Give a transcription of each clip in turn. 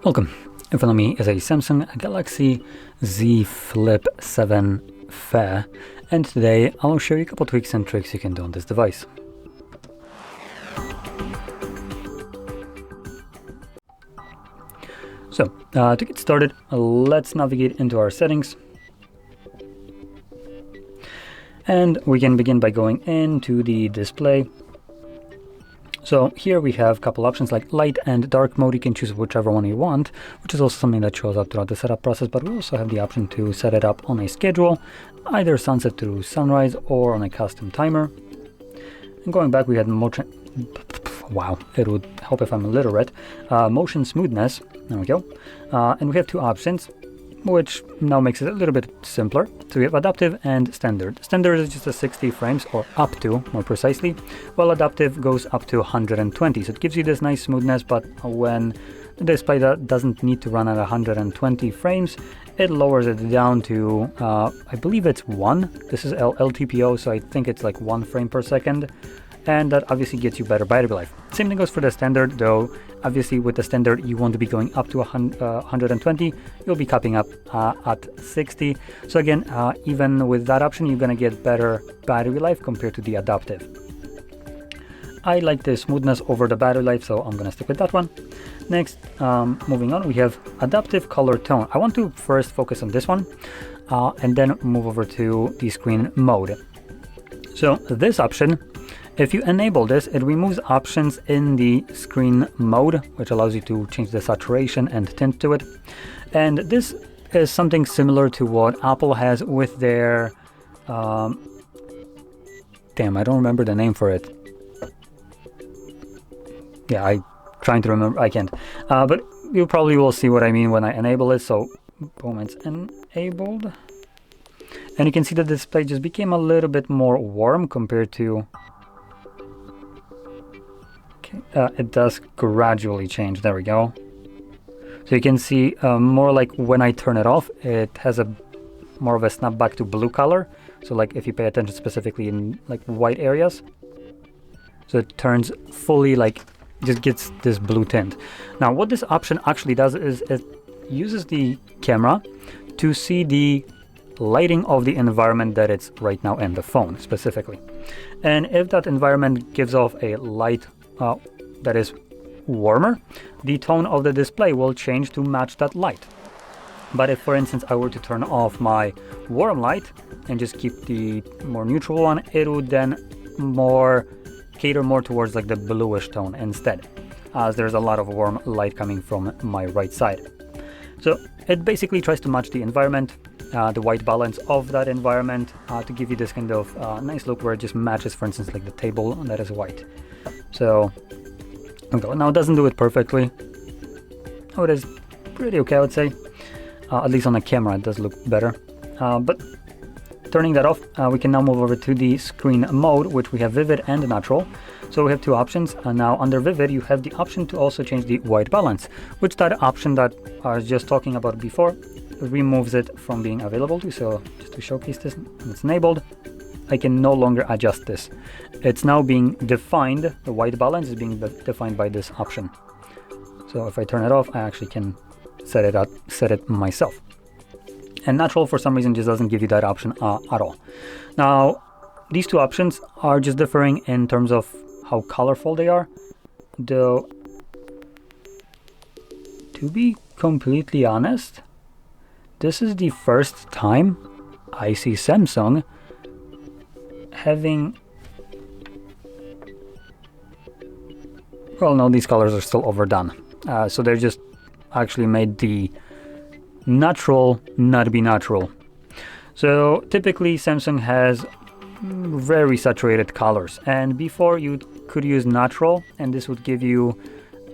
Welcome. In front of me is a Samsung Galaxy Z Flip 7 Fair, and today I'll show you a couple tweaks and tricks you can do on this device. So, to get started, let's navigate into our settings. And we can begin by going into the display. So here we have a couple options like light and dark mode. You can choose whichever one you want, which is also something that shows up throughout the setup process, but we also have the option to set it up on a schedule, either sunset through sunrise or on a custom timer. And going back, we had motion, wow, it would help if I'm illiterate, motion smoothness, there we go. And we have two options, which now makes it a little bit simpler. So we have adaptive and standard. Standard is just a 60 frames, or up to, more precisely, while adaptive goes up to 120. So it gives you this nice smoothness, but when the display doesn't need to run at 120 frames, it lowers it down to, I believe it's 1. This is LTPO, so I think it's like 1 frame per second. And that obviously gets you better battery life. Same thing goes for the standard, though obviously with the standard you want to be going up to 120, you'll be capping up at 60. So again, even with that option, you're going to get better battery life compared to the adaptive. I like the smoothness over the battery life, so I'm going to stick with that one. Next, moving on, we have adaptive color tone. I want to first focus on this one and then move over to the screen mode. So this option, if you enable this, it removes options in the screen mode, which allows you to change the saturation and tint to it. And this is something similar to what Apple has with their, damn, I don't remember the name for it. Yeah, I'm trying to remember, I can't. But you probably will see what I mean when I enable it. So boom, it's enabled. And you can see that the display just became a little bit more warm compared to, it does gradually change. There we go. So you can see more like when I turn it off, it has a more of a snap back to blue color. So like if you pay attention specifically in like white areas, so it turns fully, like just gets this blue tint. Now what this option actually does is it uses the camera to see the lighting of the environment that it's right now in, the phone specifically. And if that environment gives off a light that is warmer, the tone of the display will change to match that light. But if, for instance, I were to turn off my warm light and just keep the more neutral one, it would then cater more towards like the bluish tone instead, as there's a lot of warm light coming from my right side. So it basically tries to match the environment, the white balance of that environment, to give you this kind of nice look where it just matches, for instance, like the table that is white. So now it doesn't do it perfectly. Oh, it is pretty okay, I would say. At least on the camera, it does look better. But turning that off, we can now move over to the screen mode, which we have vivid and natural. So we have two options. Now under vivid, you have the option to also change the white balance, which that option that I was just talking about before removes it from being available to. So just to showcase this, it's enabled. I can no longer adjust this. It's now being defined, the white balance is being defined by this option. So if I turn it off, I actually can set it myself. And natural, for some reason, just doesn't give you that option at all. Now, these two options are just differing in terms of how colorful they are. Though, to be completely honest, this is the first time I see Samsung having, well, no, these colors are still overdone. So they're just actually made the natural not be natural. So typically Samsung has very saturated colors, and before you could use natural, and this would give you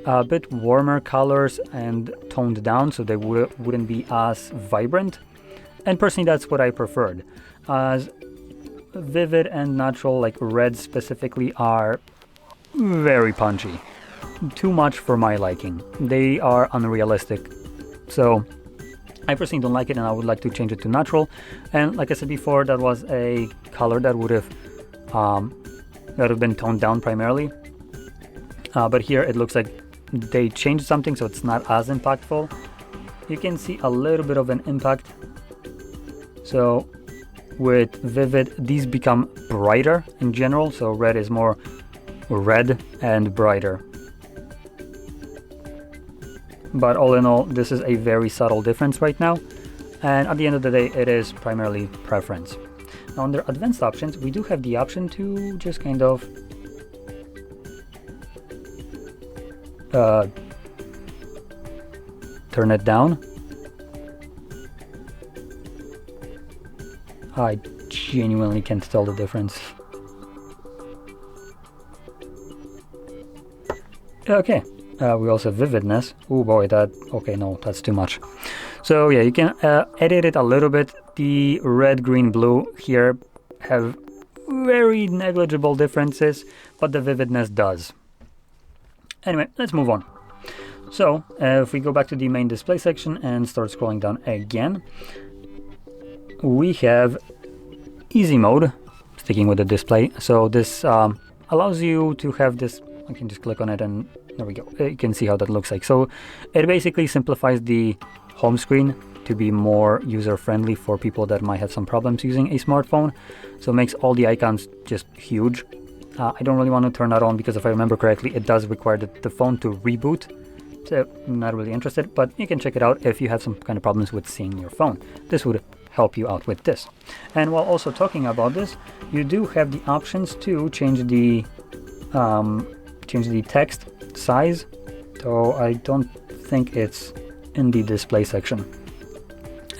a bit warmer colors and toned down, so they wouldn't be as vibrant. And personally, that's what I preferred, as vivid and natural, like red specifically, are very punchy. Too much for my liking. They are unrealistic. So I personally don't like it, and I would like to change it to natural. And like I said before, that was a color that would have been toned down primarily. But here it looks like they changed something, so it's not as impactful. You can see a little bit of an impact. So with Vivid, these become brighter in general. So red is more red and brighter. But all in all, this is a very subtle difference right now. And at the end of the day, it is primarily preference. Now under advanced options, we do have the option to just kind of turn it down. I genuinely can't tell the difference. Okay, we also have vividness. Oh boy, okay, no, that's too much. So yeah, you can edit it a little bit. The red, green, blue here have very negligible differences, but the vividness does. Anyway, let's move on. So if we go back to the main display section and start scrolling down again, we have easy mode, sticking with the display. So this allows you to have this, I can just click on it and there we go. You can see how that looks like. So it basically simplifies the home screen to be more user-friendly for people that might have some problems using a smartphone. So it makes all the icons just huge. I don't really want to turn that on because if I remember correctly, it does require the phone to reboot. So I'm not really interested, but you can check it out if you have some kind of problems with seeing your phone. This would help you out with this. And while also talking about this, you do have the options to change the text size, though I don't think it's in the display section.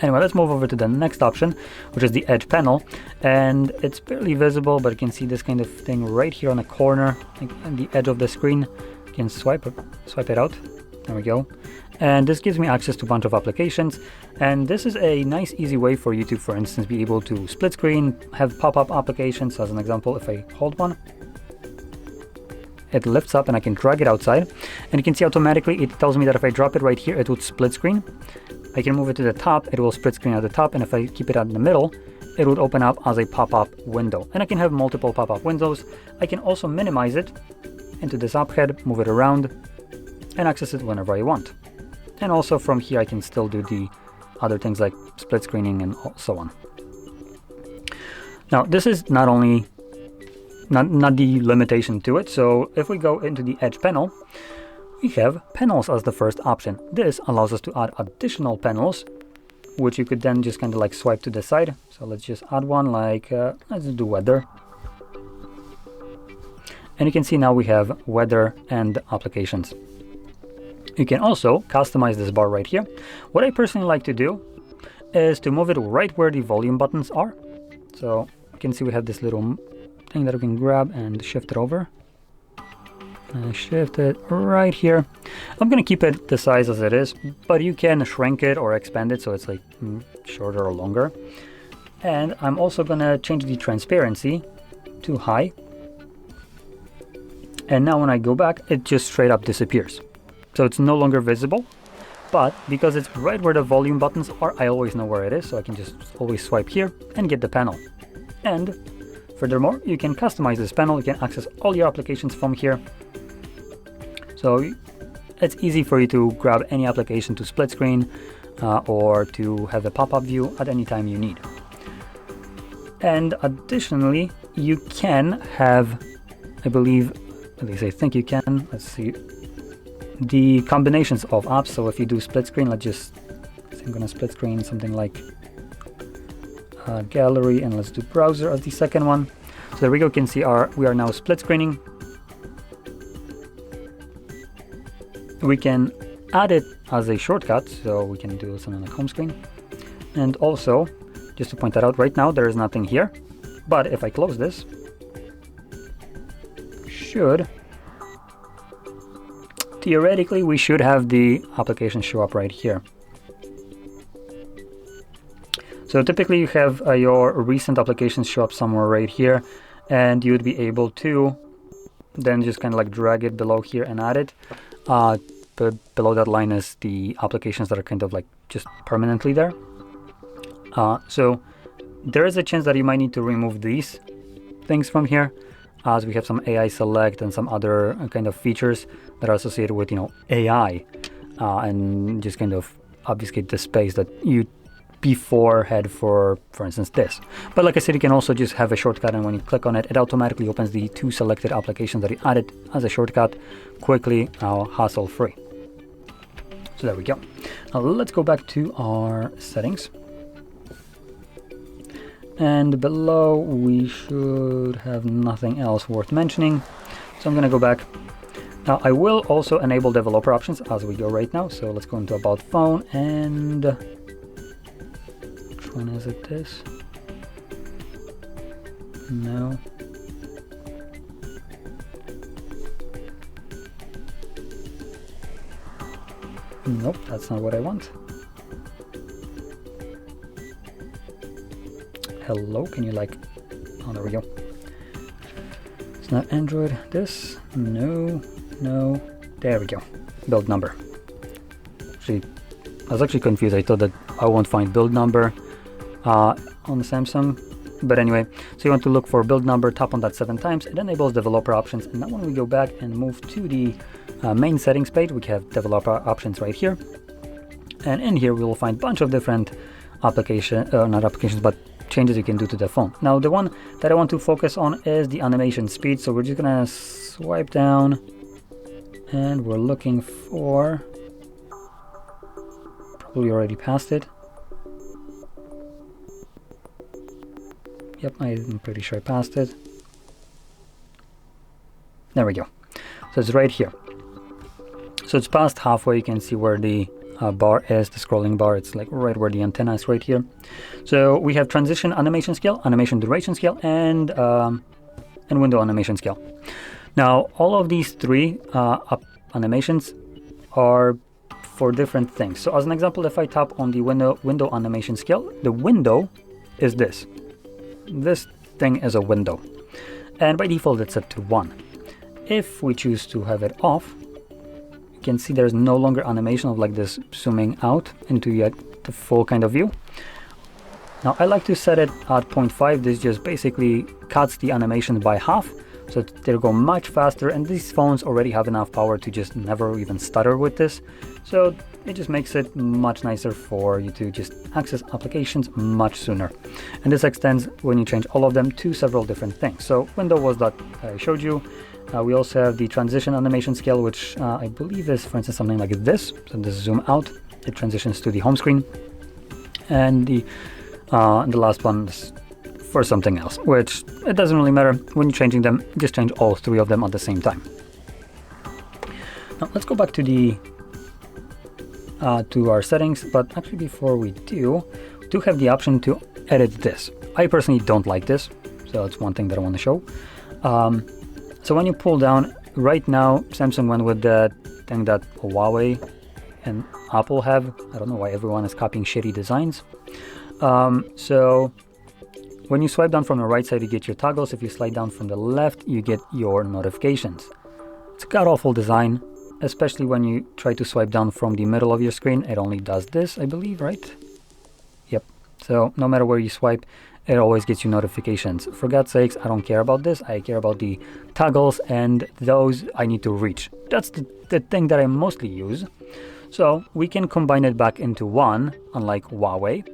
Anyway, let's move over to the next option, which is the edge panel, and it's barely visible, but you can see this kind of thing right here on the corner, like on the edge of the screen. You can swipe it out. There we go. And this gives me access to a bunch of applications, and this is a nice easy way for you to, for instance, be able to split screen, have pop-up applications. So as an example, if I hold one, it lifts up and I can drag it outside, and you can see automatically it tells me that if I drop it right here, it would split screen. I can move it to the top, it will split screen at the top, and if I keep it out in the middle, it would open up as a pop-up window. And I can have multiple pop-up windows. I can also minimize it into this app head, move it around, and access it whenever I want. And also from here I can still do the other things like split screening and so on. Now this is not the limitation to it. So if we go into the edge panel, we have panels as the first option. This allows us to add additional panels, which you could then just kind of like swipe to the side. So let's just add one, like let's do weather. And you can see now we have weather and applications. You can also customize this bar right here. What I personally like to do is to move it right where the volume buttons are. So you can see we have this little thing that we can grab and shift it over. And shift it right here. I'm going to keep it the size as it is, but you can shrink it or expand it so it's like shorter or longer. And I'm also going to change the transparency to high. And now when I go back, it just straight up disappears. So it's no longer visible, but because it's right where the volume buttons are, I always know where it is, so I can just always swipe here and get the panel. And furthermore, you can customize this panel. You can access all your applications from here. So it's easy for you to grab any application to split screen or to have a pop-up view at any time you need. And additionally, you can have, I believe, at least I think you can, let's see, the combinations of apps. So if you do split screen, I'm going to split screen something like gallery, and let's do browser as the second one. So there we go. You can see we are now split screening. We can add it as a shortcut, so we can do something like home screen. And also, just to point that out, right now there is nothing here, but if I close this, theoretically we should have the application show up right here. So typically you have your recent applications show up somewhere right here, and you would be able to then just kind of like drag it below here and add it. But below that line is the applications that are kind of like just permanently there. So there is a chance that you might need to remove these things from here. as we have some AI select and some other kind of features that are associated with, AI, and just kind of obfuscate the space that you before had for instance, this. But like I said, you can also just have a shortcut, and when you click on it, it automatically opens the 2 selected applications that you added as a shortcut quickly, hassle-free. So there we go. Now let's go back to our settings. And below we should have nothing else worth mentioning. So I'm going to go back. Now I will also enable developer options as we go right now. So let's go into About Phone, and which one is it? This? No. Nope, that's not what I want. Hello, can you oh, there we go. It's not Android. This? No, no. There we go. Build number. Actually, I was actually confused. I thought that I won't find build number on the Samsung. But anyway, so you want to look for build number, tap on that 7 times. It enables developer options. And now when we go back and move to the main settings page, we have developer options right here. And in here, we will find a bunch of different not applications, but changes you can do to the phone. Now, the one that I want to focus on is the animation speed. So we're just gonna swipe down, and we're looking for, probably already passed it. Yep, I'm pretty sure I passed it. There we go. So it's right here. So it's past halfway. You can see where the bar is, the scrolling bar. It's like right where the antenna is, right here. So we have transition animation scale, animation duration scale, and window animation scale. Now, all of these 3 animations are for different things. So as an example, if I tap on the window animation scale, the window is this. This thing is a window, and by default it's set to 1. If we choose to have it off, you can see there's no longer animation of like this zooming out into the full kind of view. Now I like to set it at 0.5. This just basically cuts the animation by half, so they'll go much faster, and these phones already have enough power to just never even stutter with this. So it just makes it much nicer for you to just access applications much sooner. And this extends when you change all of them to several different things. So window was that I showed you. We also have the transition animation scale, which I believe is, for instance, something like this. So this zoom out, it transitions to the home screen. And the last one is for something else, which it doesn't really matter. When you're changing them, just change all 3 of them at the same time. Now let's go back to the to our settings, but actually before we do have the option to edit this. I personally don't like this, so it's one thing that I want to show. So when you pull down, right now Samsung went with the thing that Huawei and Apple have. I don't know why everyone is copying shitty designs. So when you swipe down from the right side, you get your toggles. If you slide down from the left, you get your notifications. It's a god-awful design, especially when you try to swipe down from the middle of your screen. It only does this, I believe, right? Yep. So no matter where you swipe, it always gets you notifications. For God's sakes, I don't care about this. I care about the toggles, and those I need to reach. That's the thing that I mostly use. So we can combine it back into one, unlike Huawei.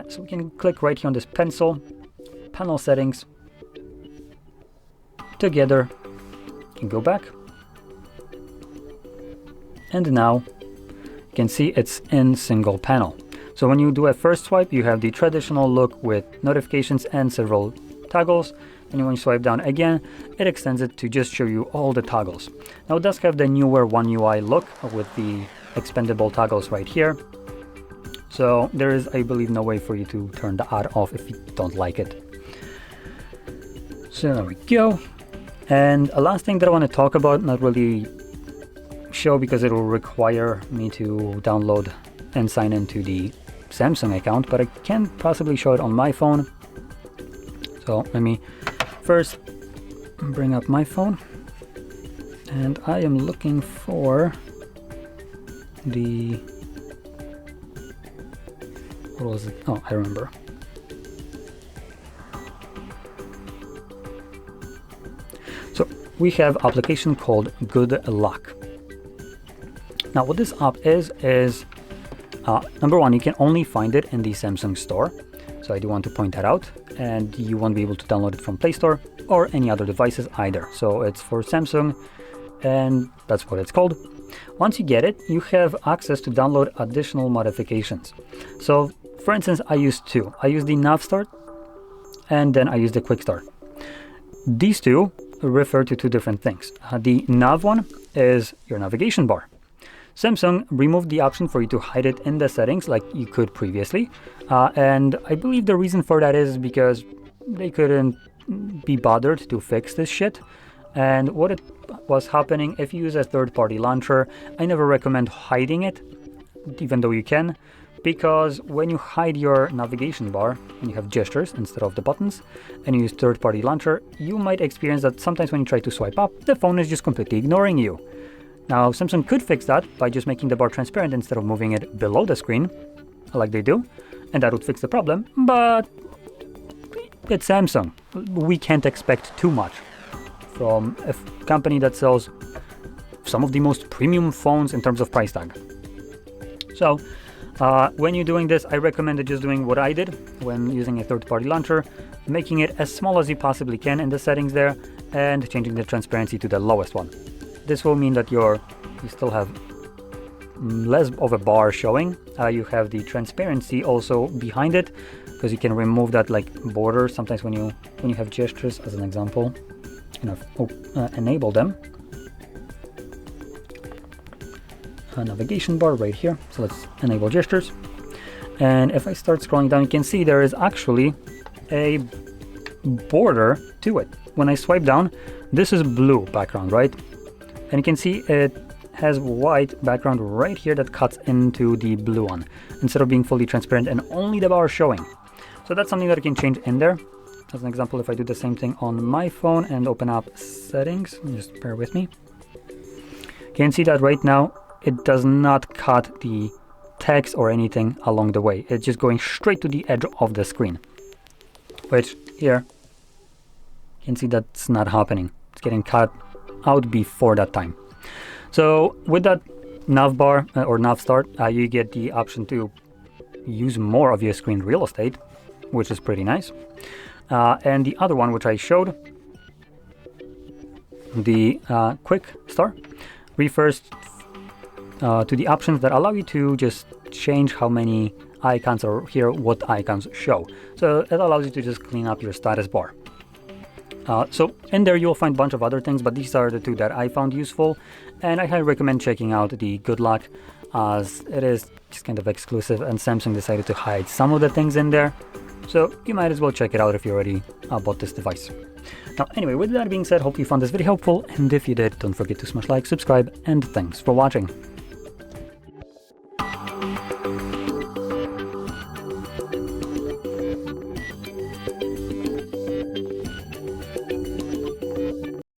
So we can click right here on this pencil, panel settings, together, you can go back. And now you can see it's in single panel. So when you do a first swipe, you have the traditional look with notifications and several toggles. And when you swipe down again, it extends it to just show you all the toggles. Now it does have the newer One UI look with the expandable toggles right here. So there is, I believe, no way for you to turn the ad off if you don't like it. So there we go. And a last thing that I want to talk about, not really show because it will require me to download and sign into the Samsung account, but I can possibly show it on my phone. So let me first bring up my phone, and I am looking for the, what was it? Oh, I remember. we have an application called Good Luck. Now what this app is number one, you can only find it in the Samsung store. So I do want to point that out, and you won't be able to download it from Play Store or any other devices either. So it's for Samsung, and that's what it's called. Once you get it, you have access to download additional modifications. So for instance, I use two. I use the Nav Start, and then I use the Quick Start. These two refer to two different things. The Nav one is your navigation bar. Samsung removed the option for you to hide it in the settings like you could previously, and I believe the reason for that is because they couldn't be bothered to fix this shit. And what it was happening, if you use a third-party launcher, I never recommend hiding it, even though you can, because when you hide your navigation bar and you have gestures instead of the buttons and you use third-party launcher, you might experience that sometimes when you try to swipe up, the phone is just completely ignoring you. Now, Samsung could fix that by just making the bar transparent instead of moving it below the screen, like they do, and that would fix the problem, but it's Samsung. We can't expect too much from a company that sells some of the most premium phones in terms of price tag. So, when you're doing this, I recommend just doing what I did when using a third-party launcher, making it as small as you possibly can in the settings there, and changing the transparency to the lowest one. This will mean that you still have less of a bar showing. You have the transparency also behind it, because you can remove that like border sometimes when you have gestures, as an example. Enable them. A navigation bar right here. So let's enable gestures. And if I start scrolling down, you can see there is actually a border to it. When I swipe down, this is blue background, right? And you can see it has white background right here that cuts into the blue one, instead of being fully transparent and only the bar showing. So that's something that you can change in there. As an example, if I do the same thing on my phone and open up settings, just bear with me. You can see that right now, it does not cut the text or anything along the way. It's just going straight to the edge of the screen, which here, you can see that's not happening. It's getting cut out before that time. So with that nav bar or nav start, you get the option to use more of your screen real estate, which is pretty nice. And the other one, which I showed, the quick start, refers to the options that allow you to just change how many icons or here what icons show. So it allows you to just clean up your status bar. So in there you'll find a bunch of other things, but these are the two that I found useful, and I highly recommend checking out the Good Luck, as it is just kind of exclusive and Samsung decided to hide some of the things in there. So you might as well check it out if you already bought this device. Now anyway, with that being said, hope you found this video helpful, and if you did, don't forget to smash like, subscribe, and thanks for watching.